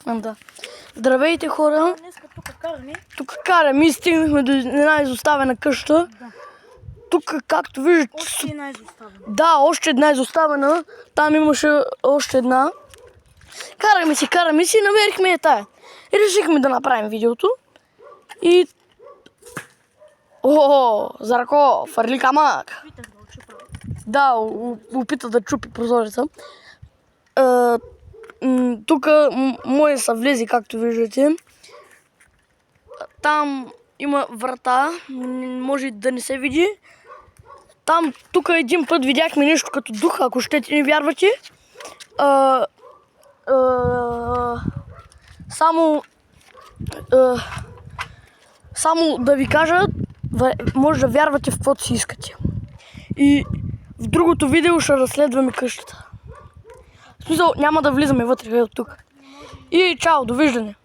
Да. Здравейте, хора! Днеска тук караме. Тук караме и стигнахме до една изоставена къща. Да. Тук, както виждате... Още една изоставена. Да, още една изоставена. Там имаше още една. Караме си и намерихме я тая. И решихме да направим видеото. И... О, Зарко, фърли камък. Питах да очупа. Да, опита да чупи прозореца. Тук мои са влези, както виждате. Там има врата, може да не се види. Там, тук един път видяхме нещо като дух, ако щете не вярвате. Само да ви кажа, може да вярвате в каквото си искате. И в другото видео ще разследваме къщата. В смисъл, няма да влизаме вътре от тук. И чао, довиждане!